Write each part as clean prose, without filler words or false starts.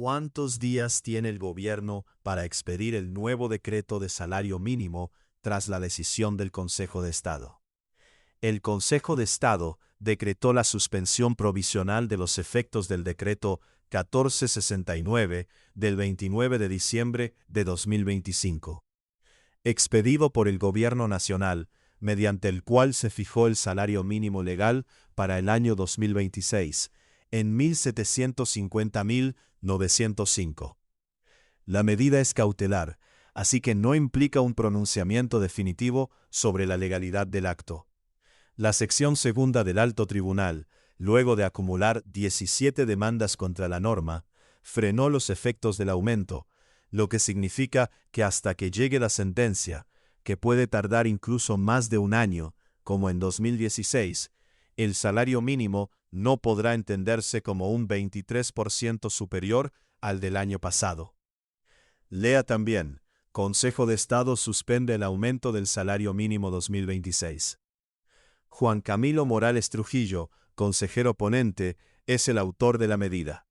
¿Cuántos días tiene el gobierno para expedir el nuevo decreto de salario mínimo tras la decisión del Consejo de Estado? El Consejo de Estado decretó la suspensión provisional de los efectos del decreto 1469 del 29 de diciembre de 2025, expedido por el Gobierno Nacional, mediante el cual se fijó el salario mínimo legal para el año 2026 en 1.750.905. La medida es cautelar, así que no implica un pronunciamiento definitivo sobre la legalidad del acto. La sección segunda del Alto Tribunal, luego de acumular 17 demandas contra la norma, frenó los efectos del aumento, lo que significa que hasta que llegue la sentencia, que puede tardar incluso más de un año, como en 2016, el salario mínimo no podrá entenderse como un 23% superior al del año pasado. Lea también, Consejo de Estado suspende el aumento del salario mínimo 2026. Juan Camilo Morales Trujillo, consejero ponente, es el autor de la medida.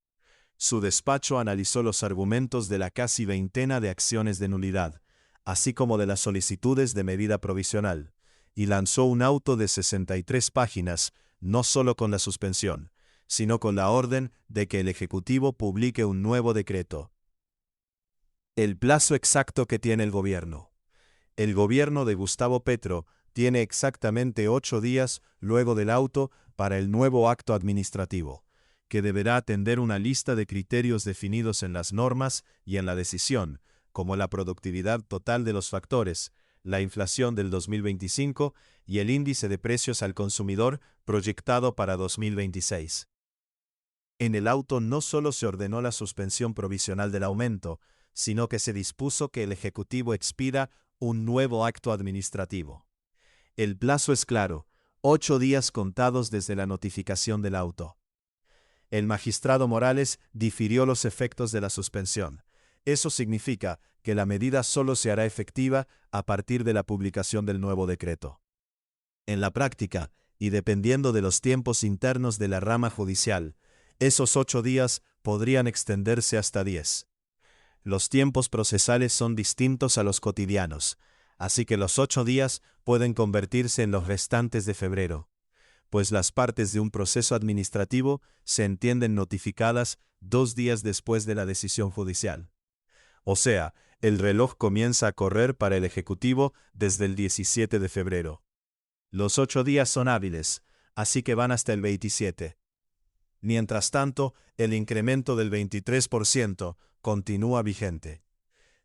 Su despacho analizó los argumentos de la casi veintena de acciones de nulidad, así como de las solicitudes de medida provisional, y lanzó un auto de 63 páginas, no solo con la suspensión, sino con la orden de que el Ejecutivo publique un nuevo decreto. El plazo exacto que tiene el gobierno. El gobierno de Gustavo Petro tiene exactamente 8 días luego del auto para el nuevo acto administrativo, que deberá atender una lista de criterios definidos en las normas y en la decisión, como la productividad total de los factores, la inflación del 2025 y el índice de precios al consumidor proyectado para 2026. En el auto no solo se ordenó la suspensión provisional del aumento, sino que se dispuso que el Ejecutivo expida un nuevo acto administrativo. El plazo es claro, 8 días contados desde la notificación del auto. El magistrado Morales difirió los efectos de la suspensión. Eso significa que la medida solo se hará efectiva a partir de la publicación del nuevo decreto. En la práctica, y dependiendo de los tiempos internos de la rama judicial, esos 8 días podrían extenderse hasta 10. Los tiempos procesales son distintos a los cotidianos, así que los 8 días pueden convertirse en los restantes de febrero, pues las partes de un proceso administrativo se entienden notificadas 2 días después de la decisión judicial. O sea, el reloj comienza a correr para el Ejecutivo desde el 17 de febrero. Los 8 días son hábiles, así que van hasta el 27. Mientras tanto, el incremento del 23% continúa vigente.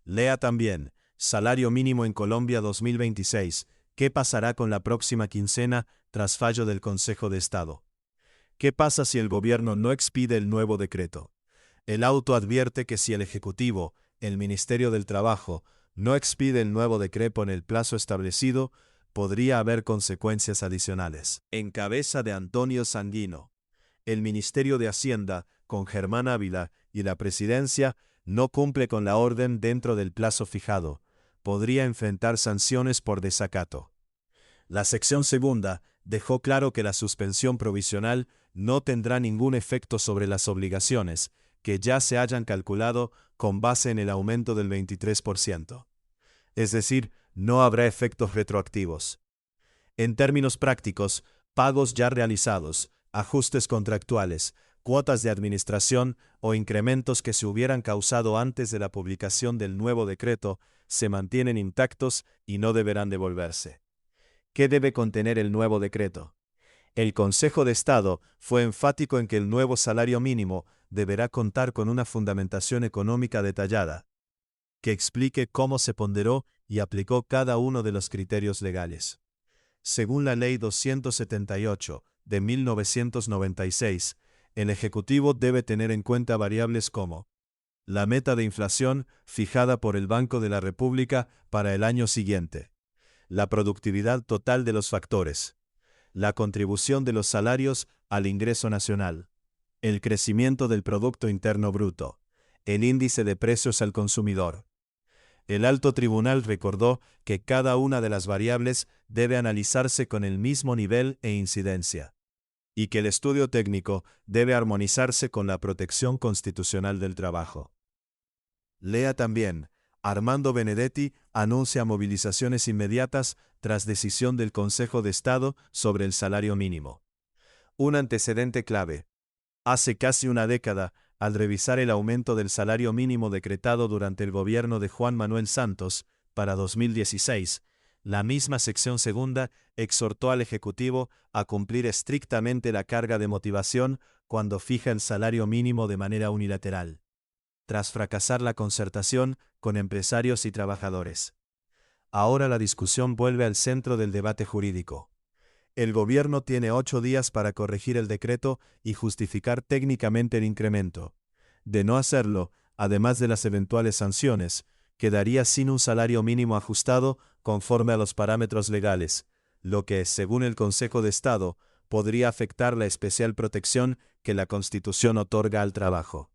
Lea también, Salario mínimo en Colombia 2026. ¿Qué pasará con la próxima quincena tras fallo del Consejo de Estado? ¿Qué pasa si el gobierno no expide el nuevo decreto? El auto advierte que si el Ejecutivo, el Ministerio del Trabajo, no expide el nuevo decreto en el plazo establecido, podría haber consecuencias adicionales. En cabeza de Antonio Sanguino, el Ministerio de Hacienda, con Germán Ávila y la Presidencia, no cumple con la orden dentro del plazo fijado. Podría enfrentar sanciones por desacato. La sección segunda dejó claro que la suspensión provisional no tendrá ningún efecto sobre las obligaciones, que ya se hayan calculado con base en el aumento del 23%. Es decir, no habrá efectos retroactivos. En términos prácticos, pagos ya realizados, ajustes contractuales, cuotas de administración o incrementos que se hubieran causado antes de la publicación del nuevo decreto se mantienen intactos y no deberán devolverse. ¿Qué debe contener el nuevo decreto? El Consejo de Estado fue enfático en que el nuevo salario mínimo deberá contar con una fundamentación económica detallada, que explique cómo se ponderó y aplicó cada uno de los criterios legales. Según la Ley 278 de 1996, el Ejecutivo debe tener en cuenta variables como la meta de inflación fijada por el Banco de la República para el año siguiente, la productividad total de los factores, la contribución de los salarios al ingreso nacional, el crecimiento del Producto Interno Bruto, el índice de precios al consumidor. El Alto Tribunal recordó que cada una de las variables debe analizarse con el mismo nivel e incidencia. y que el estudio técnico debe armonizarse con la protección constitucional del trabajo. Lea también, Armando Benedetti anuncia movilizaciones inmediatas tras decisión del Consejo de Estado sobre el salario mínimo. Un antecedente clave. Hace casi una década, al revisar el aumento del salario mínimo decretado durante el gobierno de Juan Manuel Santos para 2016, la misma sección segunda exhortó al Ejecutivo a cumplir estrictamente la carga de motivación cuando fija el salario mínimo de manera unilateral, tras fracasar la concertación con empresarios y trabajadores. Ahora la discusión vuelve al centro del debate jurídico. El gobierno tiene 8 días para corregir el decreto y justificar técnicamente el incremento. De no hacerlo, además de las eventuales sanciones, quedaría sin un salario mínimo ajustado conforme a los parámetros legales, lo que, según el Consejo de Estado, podría afectar la especial protección que la Constitución otorga al trabajo.